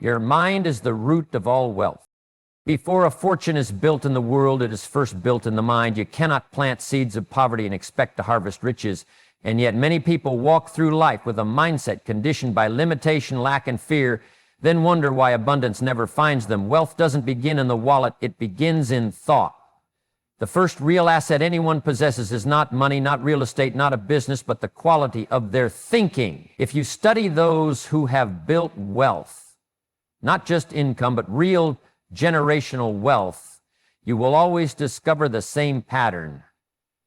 Your mind is the root of all wealth. Before a fortune is built in the world, it is first built in the mind. You cannot plant seeds of poverty and expect to harvest riches. And yet many people walk through life with a mindset conditioned by limitation, lack, and fear, then wonder why abundance never finds them. Wealth doesn't begin in the wallet, it begins in thought. The first real asset anyone possesses is not money, not real estate, not a business, but the quality of their thinking. If you study those who have built wealth, not just income, but real generational wealth, you will always discover the same pattern.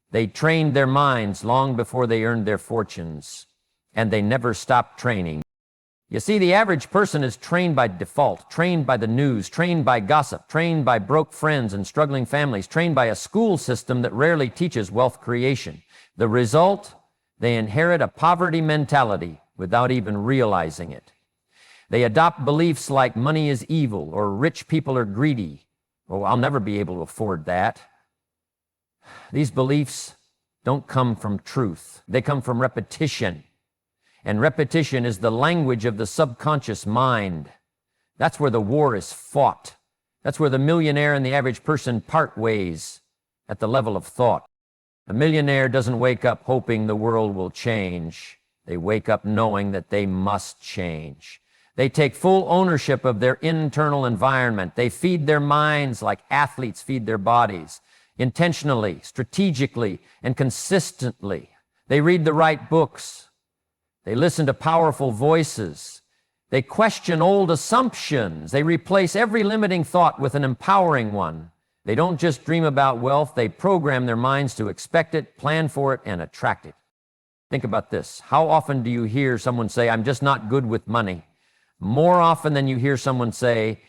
They trained their minds long before they earned their fortunes, and they never stopped training. You see, the average person is trained by default, trained by the news, trained by gossip, trained by broke friends and struggling families, trained by a school system that rarely teaches wealth creation. The result? They inherit a poverty mentality without even realizing it. They adopt beliefs like money is evil or rich people are greedy. Oh, I'll never be able to afford that. These beliefs don't come from truth. They come from repetition. And repetition is the language of the subconscious mind. That's where the war is fought. That's where the millionaire and the average person part ways, at the level of thought. A millionaire doesn't wake up hoping the world will change. They wake up knowing that they must change. They take full ownership of their internal environment. They feed their minds like athletes feed their bodies, intentionally, strategically, and consistently. They read the right books. They listen to powerful voices. They question old assumptions. They replace every limiting thought with an empowering one. They don't just dream about wealth, they program their minds to expect it, plan for it, and attract it. Think about this. How often do you hear someone say, "I'm just not good with money"? More often than you hear someone say,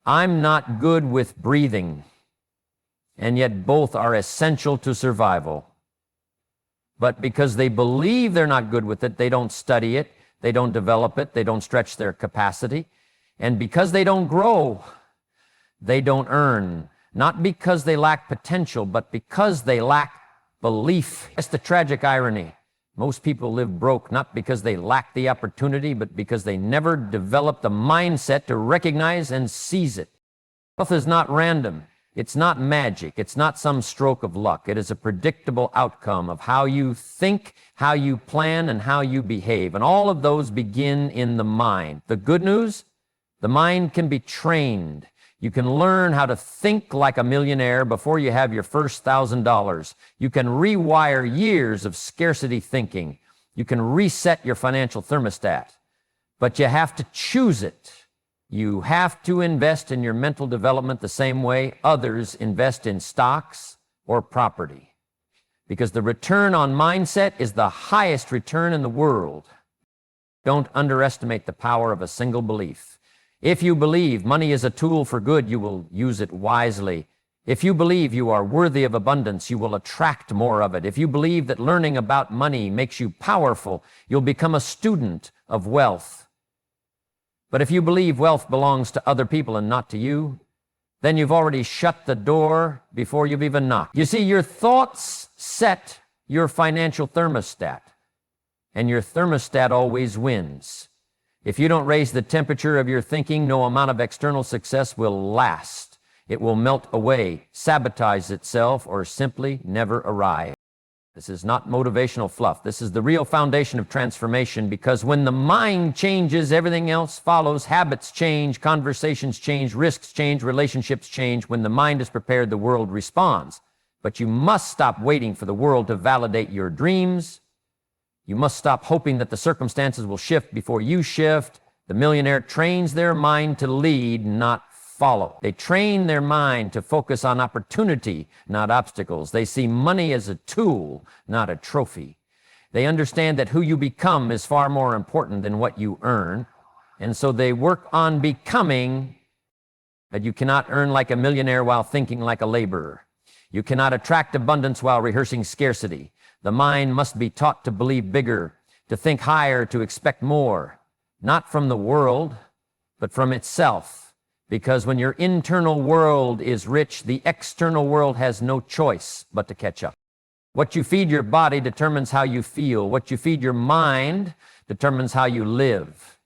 "I'm not good with breathing." And yet both are essential to survival. But because they believe they're not good with it, they don't study it, they don't develop it, they don't stretch their capacity. And because they don't grow, they don't earn. Not because they lack potential, but because they lack belief. That's the tragic irony. Most people live broke not because they lack the opportunity, but because they never develop the mindset to recognize and seize it. Wealth is not random. It's not magic. It's not some stroke of luck. It is a predictable outcome of how you think, how you plan, and how you behave. And all of those begin in the mind. The good news? The mind can be trained. You can learn how to think like a millionaire before you have your first $1,000. You can rewire years of scarcity thinking. You can reset your financial thermostat. But you have to choose it. You have to invest in your mental development the same way others invest in stocks or property. Because the return on mindset is the highest return in the world. Don't underestimate the power of a single belief. If you believe money is a tool for good, you will use it wisely. If you believe you are worthy of abundance, you will attract more of it. If you believe that learning about money makes you powerful, you'll become a student of wealth. But if you believe wealth belongs to other people and not to you, then you've already shut the door before you've even knocked. You see, your thoughts set your financial thermostat, and your thermostat always wins. If you don't raise the temperature of your thinking, no amount of external success will last. It will melt away, sabotage itself, or simply never arrive. This is not motivational fluff. This is the real foundation of transformation, because when the mind changes, everything else follows. Habits change, conversations change, risks change, relationships change. When the mind is prepared, the world responds. But you must stop waiting for the world to validate your dreams. You must stop hoping that the circumstances will shift before you shift. The millionaire trains their mind to lead, not follow. They train their mind to focus on opportunity, not obstacles. They see money as a tool, not a trophy. They understand that who you become is far more important than what you earn. And so they work on becoming, but you cannot earn like a millionaire while thinking like a laborer. You cannot attract abundance while rehearsing scarcity. The mind must be taught to believe bigger, to think higher, to expect more, not from the world, but from itself. Because when your internal world is rich, the external world has no choice but to catch up. What you feed your body determines how you feel. What you feed your mind determines how you live.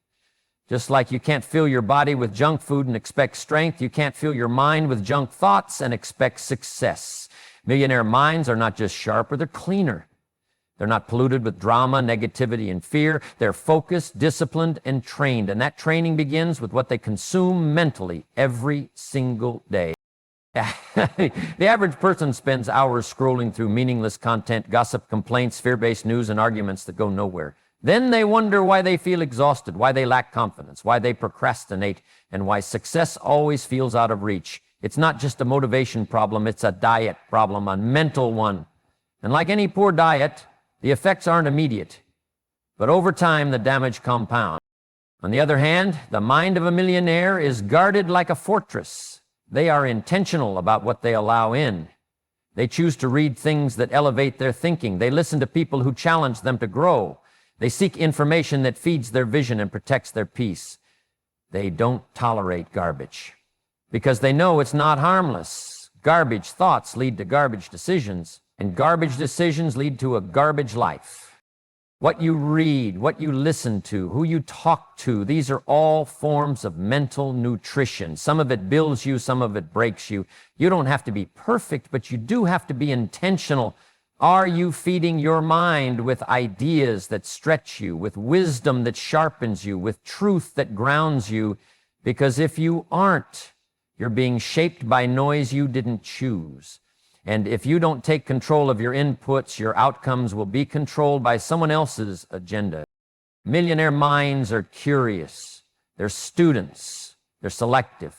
Just like you can't fill your body with junk food and expect strength, you can't fill your mind with junk thoughts and expect success. Millionaire minds are not just sharper, they're cleaner. They're not polluted with drama, negativity, and fear. They're focused, disciplined, and trained. And that training begins with what they consume mentally every single day. The average person spends hours scrolling through meaningless content, gossip, complaints, fear-based news, and arguments that go nowhere. Then they wonder why they feel exhausted, why they lack confidence, why they procrastinate, and why success always feels out of reach. It's not just a motivation problem, it's a diet problem, a mental one. And like any poor diet, the effects aren't immediate, but over time the damage compounds. On the other hand, the mind of a millionaire is guarded like a fortress. They are intentional about what they allow in. They choose to read things that elevate their thinking. They listen to people who challenge them to grow. They seek information that feeds their vision and protects their peace. They don't tolerate garbage because they know it's not harmless. Garbage thoughts lead to garbage decisions, and garbage decisions lead to a garbage life. What you read, what you listen to, who you talk to, these are all forms of mental nutrition. Some of it builds you, some of it breaks you. You don't have to be perfect, but you do have to be intentional. Are you feeding your mind with ideas that stretch you, with wisdom that sharpens you, with truth that grounds you? Because if you aren't, you're being shaped by noise you didn't choose. And if you don't take control of your inputs, your outcomes will be controlled by someone else's agenda. Millionaire minds are curious. They're students. They're selective.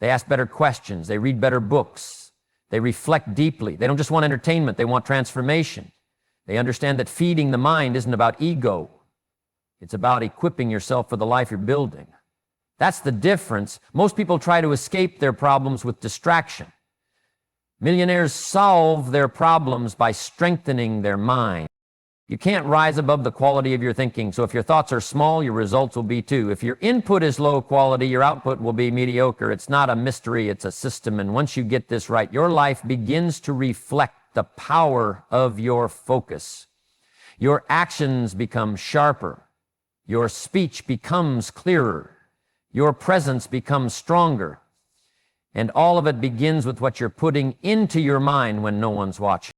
They ask better questions. They read better books. They reflect deeply. They don't just want entertainment. They want transformation. They understand that feeding the mind isn't about ego. It's about equipping yourself for the life you're building. That's the difference. Most people try to escape their problems with distraction. Millionaires solve their problems by strengthening their mind. You can't rise above the quality of your thinking. So if your thoughts are small, your results will be too. If your input is low quality, your output will be mediocre. It's not a mystery, it's a system. And once you get this right, your life begins to reflect the power of your focus. Your actions become sharper. Your speech becomes clearer. Your presence becomes stronger. And all of it begins with what you're putting into your mind when no one's watching.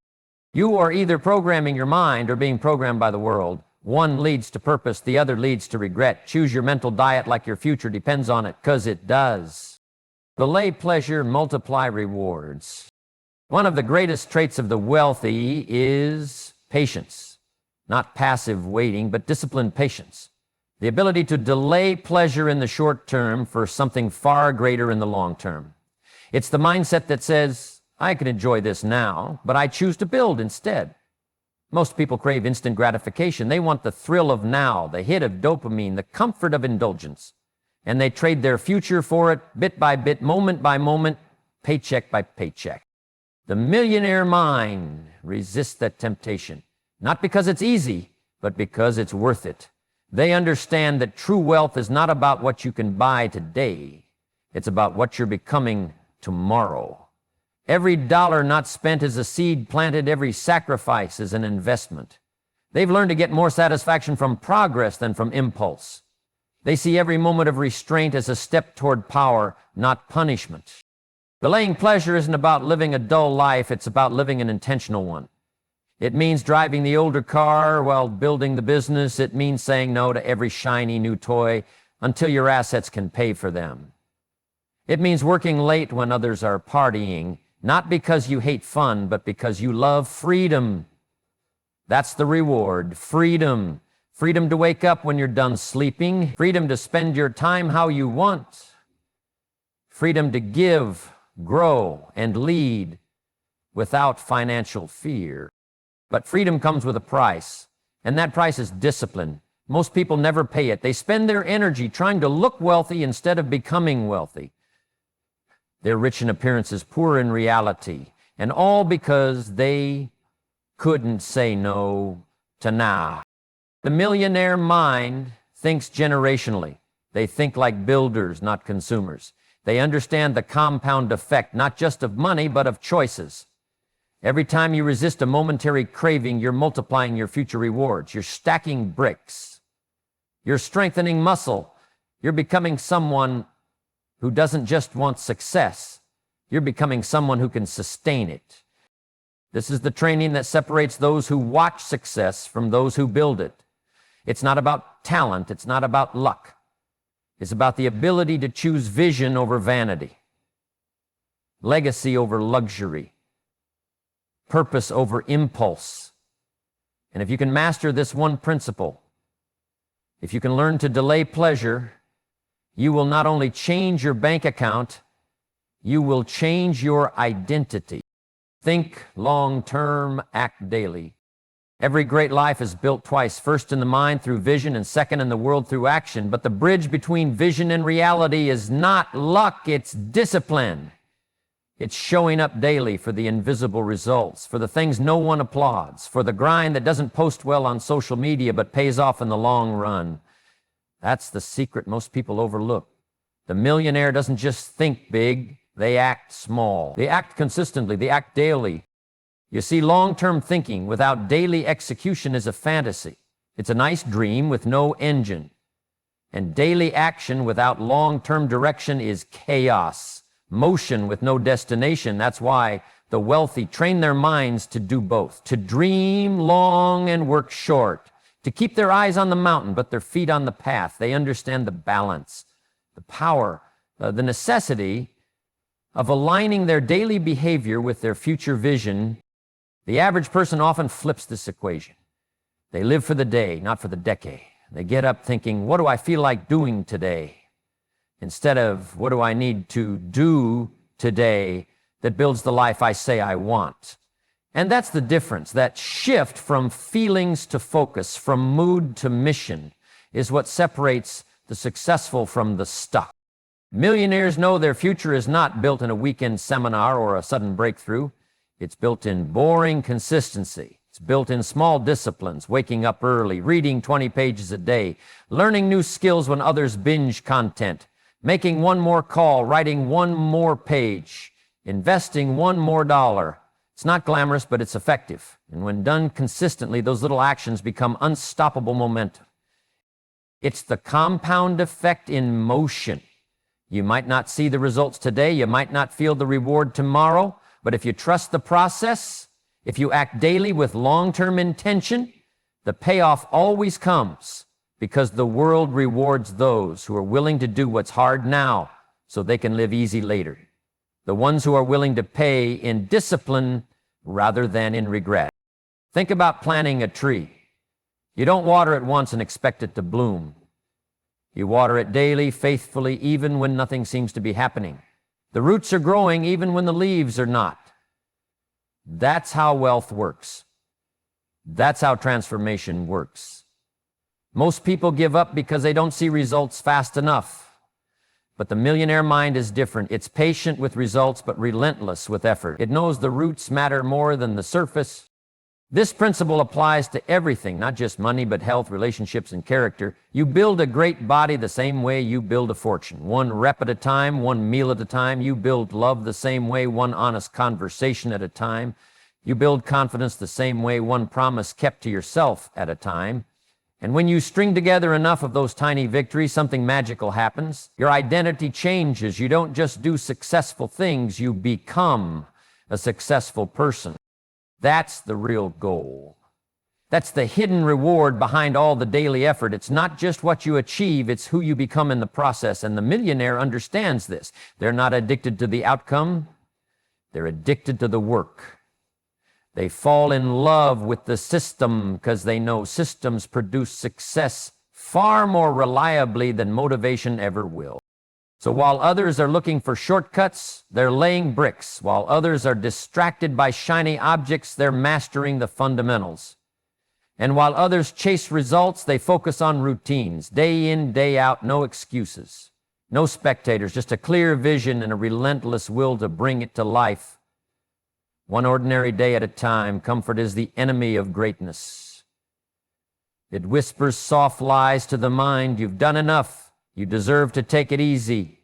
You are either programming your mind or being programmed by the world. One leads to purpose, the other leads to regret. Choose your mental diet like your future depends on it, because it does. Delay pleasure, multiply rewards. One of the greatest traits of the wealthy is patience. Not passive waiting, but disciplined patience. The ability to delay pleasure in the short term for something far greater in the long term. It's the mindset that says, I can enjoy this now, but I choose to build instead. Most people crave instant gratification. They want the thrill of now, the hit of dopamine, the comfort of indulgence. And they trade their future for it, bit by bit, moment by moment, paycheck by paycheck. The millionaire mind resists that temptation, not because it's easy, but because it's worth it. They understand that true wealth is not about what you can buy today. It's about what you're becoming tomorrow. Every dollar not spent is a seed planted. Every sacrifice is an investment. They've learned to get more satisfaction from progress than from impulse. They see every moment of restraint as a step toward power, not punishment. Delaying pleasure isn't about living a dull life. It's about living an intentional one. It means driving the older car while building the business. It means saying no to every shiny new toy until your assets can pay for them. It means working late when others are partying, not because you hate fun, but because you love freedom. That's the reward, freedom. Freedom to wake up when you're done sleeping. Freedom to spend your time how you want. Freedom to give, grow, and lead without financial fear. But freedom comes with a price, and that price is discipline. Most people never pay it. They spend their energy trying to look wealthy instead of becoming wealthy. They're rich in appearances, poor in reality, and all because they couldn't say no to now. The millionaire mind thinks generationally. They think like builders, not consumers. They understand the compound effect, not just of money, but of choices. Every time you resist a momentary craving, you're multiplying your future rewards. You're stacking bricks. You're strengthening muscle. You're becoming someone who doesn't just want success. You're becoming someone who can sustain it. This is the training that separates those who watch success from those who build it. It's not about talent. It's not about luck. It's about the ability to choose vision over vanity, legacy over luxury, purpose over impulse. And if you can master this one principle, if you can learn to delay pleasure, you will not only change your bank account, you will change your identity. Think long-term, act daily. Every great life is built twice, first in the mind through vision and second in the world through action. But the bridge between vision and reality is not luck, it's discipline. It's showing up daily for the invisible results, for the things no one applauds, for the grind that doesn't post well on social media but pays off in the long run. That's the secret most people overlook. The millionaire doesn't just think big, they act small. They act consistently, they act daily. You see, long-term thinking without daily execution is a fantasy. It's a nice dream with no engine. And daily action without long-term direction is chaos. Motion with no destination. That's why the wealthy train their minds to do both, to dream long and work short, to keep their eyes on the mountain but their feet on the path. They understand the balance, the power, the necessity of aligning their daily behavior with their future vision. The average person often flips this equation. They live for the day, not for the decade. They get up thinking, what do I feel like doing today? Instead of, what do I need to do today that builds the life I say I want? And that's the difference. That shift from feelings to focus, from mood to mission, is what separates the successful from the stuck. Millionaires know their future is not built in a weekend seminar or a sudden breakthrough. It's built in boring consistency. It's built in small disciplines, waking up early, reading 20 pages a day, learning new skills when others binge content, making one more call, writing one more page, investing one more dollar. It's not glamorous, but it's effective. And when done consistently, those little actions become unstoppable momentum. It's the compound effect in motion. You might not see the results today, you might not feel the reward tomorrow, but if you trust the process, if you act daily with long-term intention, the payoff always comes, because the world rewards those who are willing to do what's hard now so they can live easy later. The ones who are willing to pay in discipline rather than in regret. Think about planting a tree. You don't water it once and expect it to bloom. You water it daily, faithfully, even when nothing seems to be happening. The roots are growing even when the leaves are not. That's how wealth works. That's how transformation works. Most people give up because they don't see results fast enough. But the millionaire mind is different. It's patient with results, but relentless with effort. It knows the roots matter more than the surface. This principle applies to everything, not just money, but health, relationships, and character. You build a great body the same way you build a fortune. One rep at a time, one meal at a time. You build love the same way, one honest conversation at a time. You build confidence the same way, one promise kept to yourself at a time. And when you string together enough of those tiny victories, something magical happens. Your identity changes. You don't just do successful things, you become a successful person. That's the real goal. That's the hidden reward behind all the daily effort. It's not just what you achieve, it's who you become in the process. And the millionaire understands this. They're not addicted to the outcome, they're addicted to the work. They fall in love with the system because they know systems produce success far more reliably than motivation ever will. So while others are looking for shortcuts, they're laying bricks. While others are distracted by shiny objects, they're mastering the fundamentals. And while others chase results, they focus on routines. Day in, day out, no excuses. No spectators, just a clear vision and a relentless will to bring it to life. One ordinary day at a time. Comfort is the enemy of greatness. It whispers soft lies to the mind. You've done enough. You deserve to take it easy.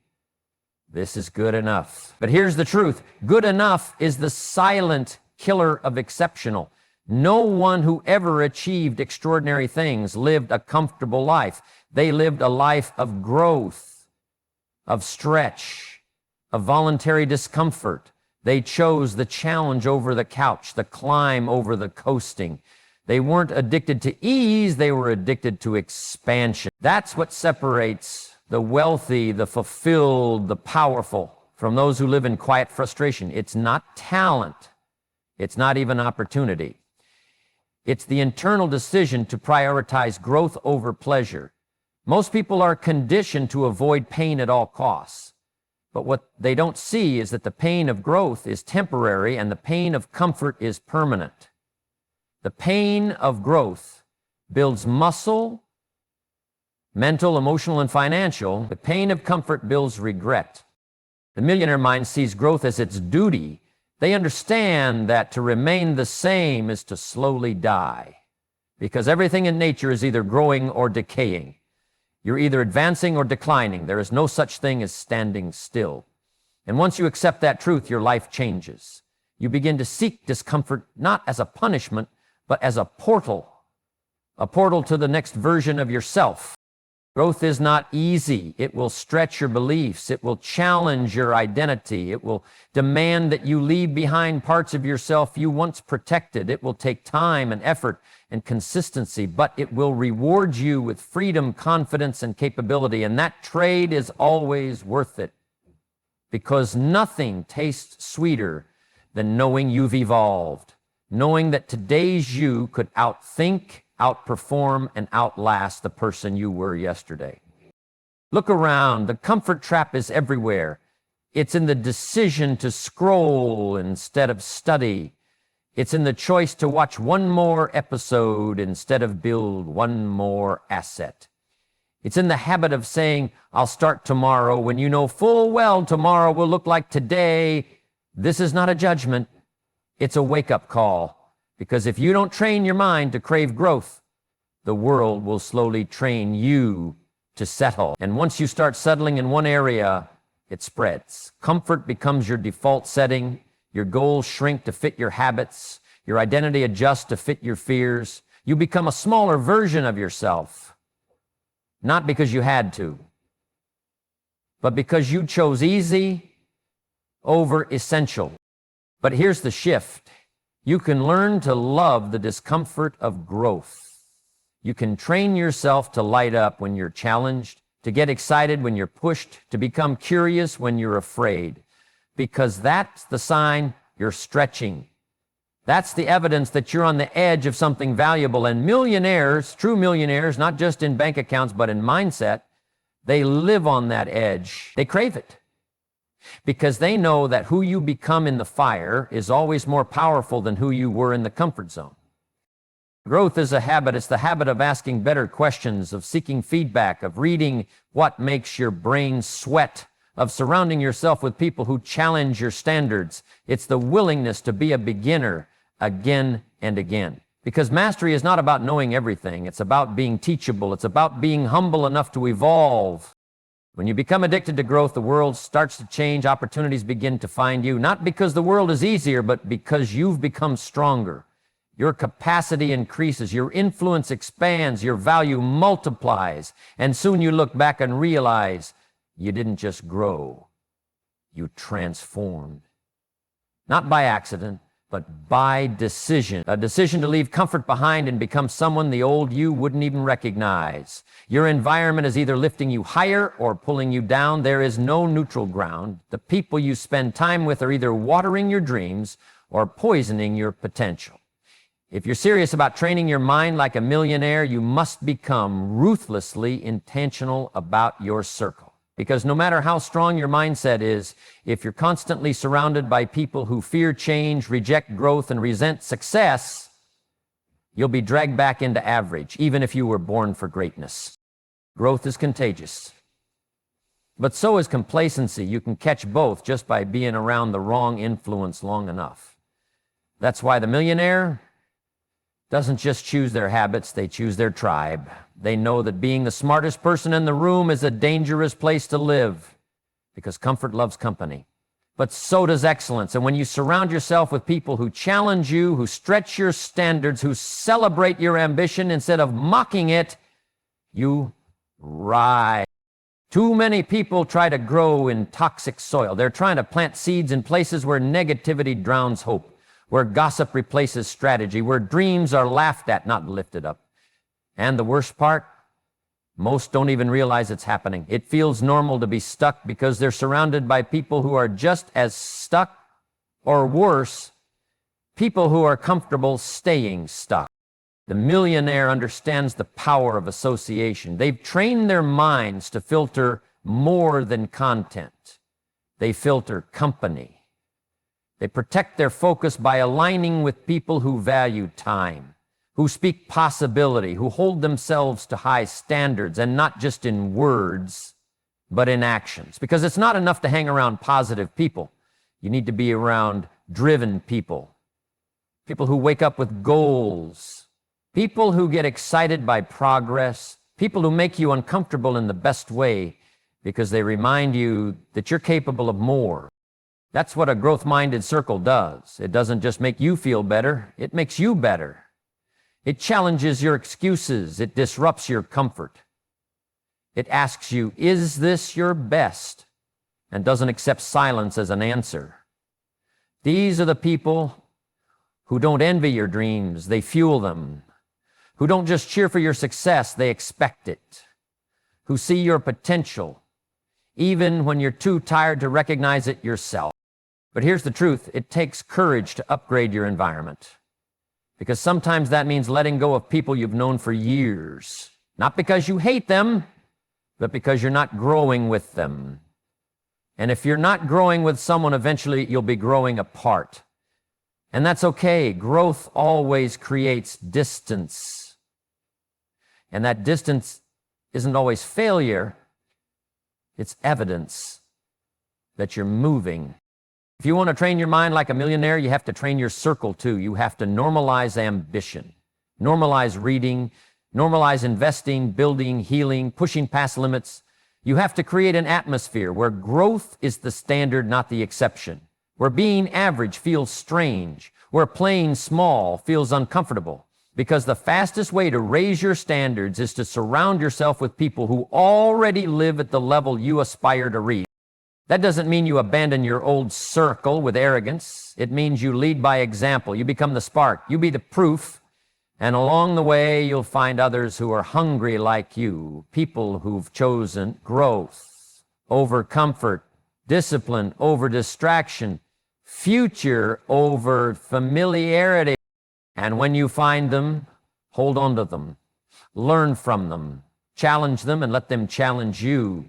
This is good enough. But here's the truth. Good enough is the silent killer of exceptional. No one who ever achieved extraordinary things lived a comfortable life. They lived a life of growth, of stretch, of voluntary discomfort. They chose the challenge over the couch, the climb over the coasting. They weren't addicted to ease, they were addicted to expansion. That's what separates the wealthy, the fulfilled, the powerful from those who live in quiet frustration. It's not talent. It's not even opportunity. It's the internal decision to prioritize growth over pleasure. Most people are conditioned to avoid pain at all costs. But what they don't see is that the pain of growth is temporary and the pain of comfort is permanent. The pain of growth builds muscle, mental, emotional, and financial. The pain of comfort builds regret. The millionaire mind sees growth as its duty. They understand that to remain the same is to slowly die, because everything in nature is either growing or decaying. You're either advancing or declining. There is no such thing as standing still. And once you accept that truth, your life changes. You begin to seek discomfort not as a punishment, but as a portal to the next version of yourself. Growth is not easy. It will stretch your beliefs. It will challenge your identity. It will demand that you leave behind parts of yourself you once protected. It will take time and effort and consistency, but it will reward you with freedom, confidence, and capability. And that trade is always worth it, because nothing tastes sweeter than knowing you've evolved, knowing that today's you could outthink, outperform, and outlast the person you were yesterday. Look around. The comfort trap is everywhere. It's in the decision to scroll instead of study. It's in the choice to watch one more episode instead of build one more asset. It's in the habit of saying, I'll start tomorrow, when you know full well tomorrow will look like today. This is not a judgment. It's a wake-up call. Because if you don't train your mind to crave growth, the world will slowly train you to settle. And once you start settling in one area, it spreads. Comfort becomes your default setting. Your goals shrink to fit your habits. Your identity adjusts to fit your fears. You become a smaller version of yourself, not because you had to, but because you chose easy over essential. But here's the shift. You can learn to love the discomfort of growth. You can train yourself to light up when you're challenged, to get excited when you're pushed, to become curious when you're afraid, because that's the sign you're stretching. That's the evidence that you're on the edge of something valuable. And millionaires, true millionaires, not just in bank accounts, but in mindset, they live on that edge. They crave it, because they know that who you become in the fire is always more powerful than who you were in the comfort zone. Growth is a habit. It's the habit of asking better questions, of seeking feedback, of reading what makes your brain sweat, of surrounding yourself with people who challenge your standards. It's the willingness to be a beginner again and again. Because mastery is not about knowing everything. It's about being teachable. It's about being humble enough to evolve. When you become addicted to growth, the world starts to change. Opportunities begin to find you, not because the world is easier, but because you've become stronger. Your capacity increases, your influence expands, your value multiplies, and soon you look back and realize you didn't just grow, you transformed. Not by accident, but by decision. A decision to leave comfort behind and become someone the old you wouldn't even recognize. Your environment is either lifting you higher or pulling you down. There is no neutral ground. The people you spend time with are either watering your dreams or poisoning your potential. If you're serious about training your mind like a millionaire, you must become ruthlessly intentional about your circle. Because no matter how strong your mindset is, if you're constantly surrounded by people who fear change, reject growth, and resent success, you'll be dragged back into average, even if you were born for greatness. Growth is contagious. But so is complacency. You can catch both just by being around the wrong influence long enough. That's why the millionaire doesn't just choose their habits, they choose their tribe. They know that being the smartest person in the room is a dangerous place to live, because comfort loves company. But so does excellence. And when you surround yourself with people who challenge you, who stretch your standards, who celebrate your ambition instead of mocking it, you Right. Too many people try to grow in toxic soil. They're trying to plant seeds in places where negativity drowns hope, where gossip replaces strategy, where dreams are laughed at, not lifted up. And the worst part, most don't even realize it's happening. It feels normal to be stuck because they're surrounded by people who are just as stuck, or worse, people who are comfortable staying stuck. The millionaire understands the power of association. They've trained their minds to filter more than content. They filter company. They protect their focus by aligning with people who value time, who speak possibility, who hold themselves to high standards, and not just in words, but in actions. Because it's not enough to hang around positive people. You need to be around driven people, people who wake up with goals, people who get excited by progress, people who make you uncomfortable in the best way because they remind you that you're capable of more. That's what a growth-minded circle does. It doesn't just make you feel better, it makes you better. It challenges your excuses, it disrupts your comfort. It asks you, is this your best? And doesn't accept silence as an answer. These are the people who don't envy your dreams, they fuel them. Who don't just cheer for your success, they expect it. Who see your potential, even when you're too tired to recognize it yourself. But here's the truth, it takes courage to upgrade your environment. Because sometimes that means letting go of people you've known for years. Not because you hate them, but because you're not growing with them. And if you're not growing with someone, eventually you'll be growing apart. And that's okay. Growth always creates distance. And that distance isn't always failure. It's evidence that you're moving. If you want to train your mind like a millionaire, you have to train your circle too. You have to normalize ambition, normalize reading, normalize investing, building, healing, pushing past limits. You have to create an atmosphere where growth is the standard, not the exception, where being average feels strange, where playing small feels uncomfortable. Because the fastest way to raise your standards is to surround yourself with people who already live at the level you aspire to reach. That doesn't mean you abandon your old circle with arrogance. It means you lead by example. You become the spark. You be the proof. And along the way, you'll find others who are hungry like you, people who've chosen growth over comfort, discipline over distraction, future over familiarity. And when you find them, hold on to them, learn from them, challenge them, and let them challenge you.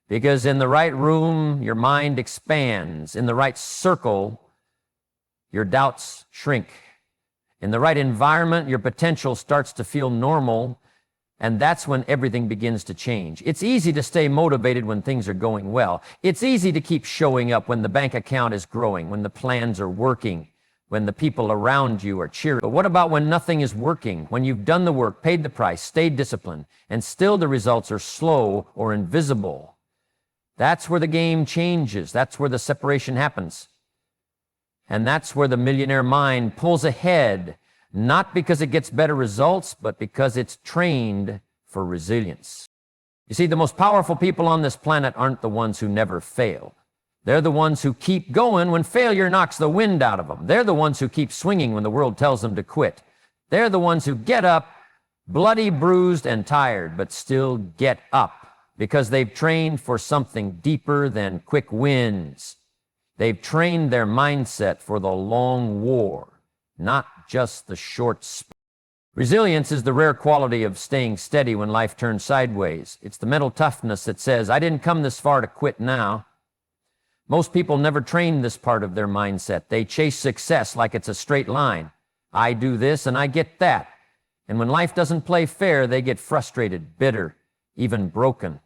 Because in the right room, your mind expands. In the right circle, your doubts shrink. In the right environment, your potential starts to feel normal, and that's when everything begins to change. It's easy to stay motivated when things are going well. It's easy to keep showing up when the bank account is growing, when the plans are working, when the people around you are cheering. But what about when nothing is working, when you've done the work, paid the price, stayed disciplined, and still the results are slow or invisible? That's where the game changes. That's where the separation happens. And that's where the millionaire mind pulls ahead, not because it gets better results, but because it's trained for resilience. You see, the most powerful people on this planet aren't the ones who never fail. They're the ones who keep going when failure knocks the wind out of them. They're the ones who keep swinging when the world tells them to quit. They're the ones who get up, bloody, bruised, and tired, but still get up because they've trained for something deeper than quick wins. They've trained their mindset for the long war, not just the short sprint. Resilience is the rare quality of staying steady when life turns sideways. It's the mental toughness that says, I didn't come this far to quit now. Most people never train this part of their mindset. They chase success like it's a straight line. I do this and I get that. And when life doesn't play fair, they get frustrated, bitter, even broken.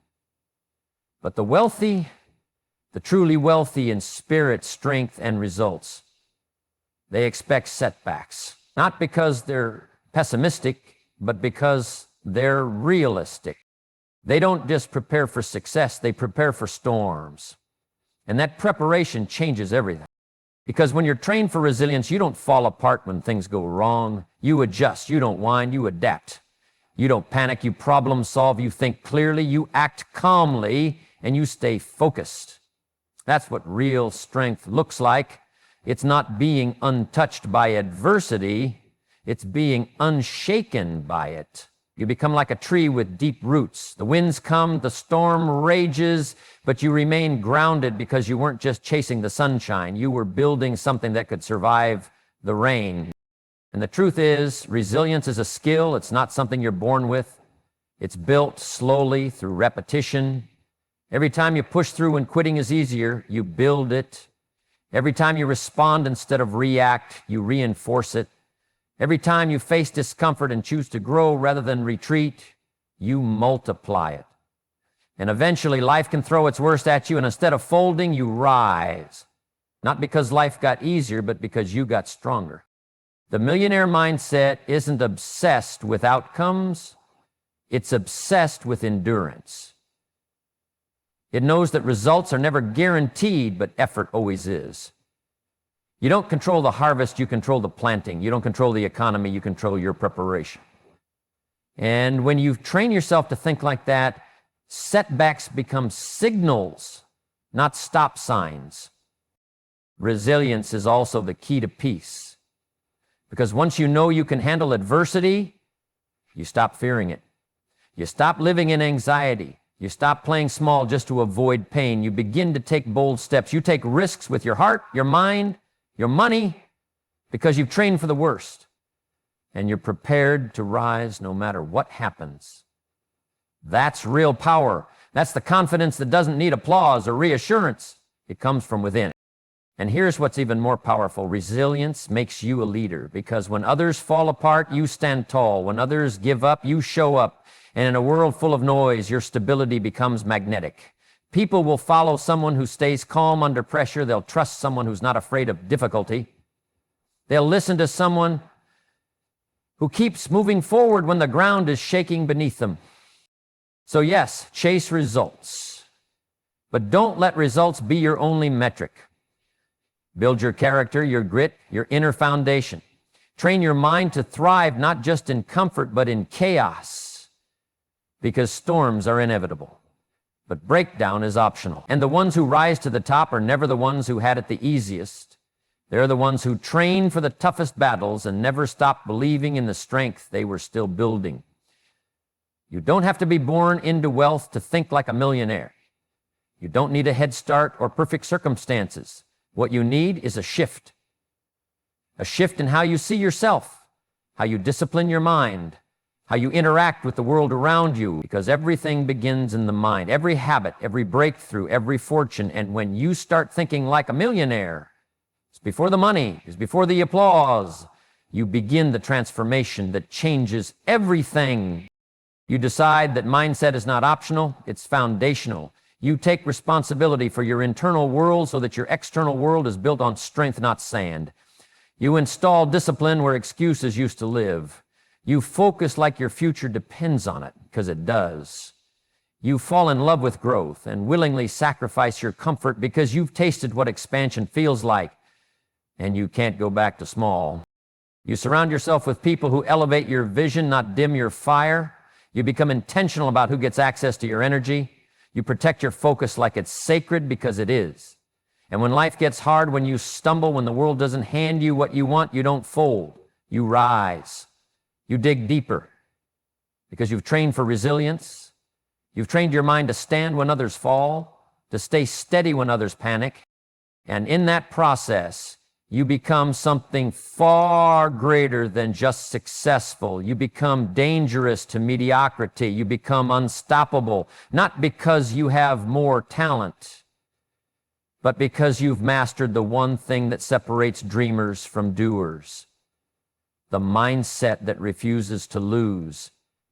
But the wealthy, the truly wealthy in spirit, strength, and results, they expect setbacks. Not because they're pessimistic, but because they're realistic. They don't just prepare for success, they prepare for storms. And that preparation changes everything. Because when you're trained for resilience, you don't fall apart when things go wrong. You adjust, you don't whine, you adapt. You don't panic, you problem solve, you think clearly, you act calmly, and you stay focused. That's what real strength looks like. It's not being untouched by adversity, it's being unshaken by it. You become like a tree with deep roots. The winds come, the storm rages, but you remain grounded because you weren't just chasing the sunshine. You were building something that could survive the rain. And the truth is, resilience is a skill. It's not something you're born with. It's built slowly through repetition. Every time you push through when quitting is easier, you build it. Every time you respond instead of react, you reinforce it. Every time you face discomfort and choose to grow rather than retreat, you multiply it. And eventually life can throw its worst at you, and instead of folding, you rise. Not because life got easier, but because you got stronger. The millionaire mindset isn't obsessed with outcomes, it's obsessed with endurance. It knows that results are never guaranteed, but effort always is. You don't control the harvest, you control the planting. You don't control the economy, you control your preparation. And when you train yourself to think like that, setbacks become signals, not stop signs. Resilience is also the key to peace. Because once you know you can handle adversity, you stop fearing it. You stop living in anxiety. You stop playing small just to avoid pain. You begin to take bold steps. You take risks with your heart, your mind, your money, because you've trained for the worst. And you're prepared to rise no matter what happens. That's real power. That's the confidence that doesn't need applause or reassurance. It comes from within. And here's what's even more powerful. Resilience makes you a leader, because when others fall apart, you stand tall. When others give up, you show up. And in a world full of noise, your stability becomes magnetic. People will follow someone who stays calm under pressure. They'll trust someone who's not afraid of difficulty. They'll listen to someone who keeps moving forward when the ground is shaking beneath them. So yes, chase results, but don't let results be your only metric. Build your character, your grit, your inner foundation. Train your mind to thrive not just in comfort, but in chaos, because storms are inevitable. But breakdown is optional. And the ones who rise to the top are never the ones who had it the easiest. They're the ones who train for the toughest battles and never stop believing in the strength they were still building. You don't have to be born into wealth to think like a millionaire. You don't need a head start or perfect circumstances. What you need is a shift in how you see yourself, how you discipline your mind, how you interact with the world around you, because everything begins in the mind. Every habit, every breakthrough, every fortune. And when you start thinking like a millionaire, it's before the money, it's before the applause, you begin the transformation that changes everything. You decide that mindset is not optional, it's foundational. You take responsibility for your internal world so that your external world is built on strength, not sand. You install discipline where excuses used to live. You focus like your future depends on it, because it does. You fall in love with growth and willingly sacrifice your comfort because you've tasted what expansion feels like, and you can't go back to small. You surround yourself with people who elevate your vision, not dim your fire. You become intentional about who gets access to your energy. You protect your focus like it's sacred, because it is. And when life gets hard, when you stumble, when the world doesn't hand you what you want, you don't fold. You rise. You dig deeper, because you've trained for resilience. You've trained your mind to stand when others fall, to stay steady when others panic. And in that process, you become something far greater than just successful. You become dangerous to mediocrity. You become unstoppable, not because you have more talent, but because you've mastered the one thing that separates dreamers from doers. The mindset that refuses to lose,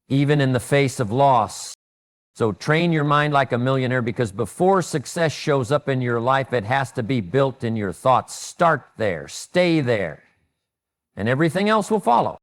even in the face of loss. So train your mind like a millionaire, because before success shows up in your life, it has to be built in your thoughts. Start there, stay there, and everything else will follow.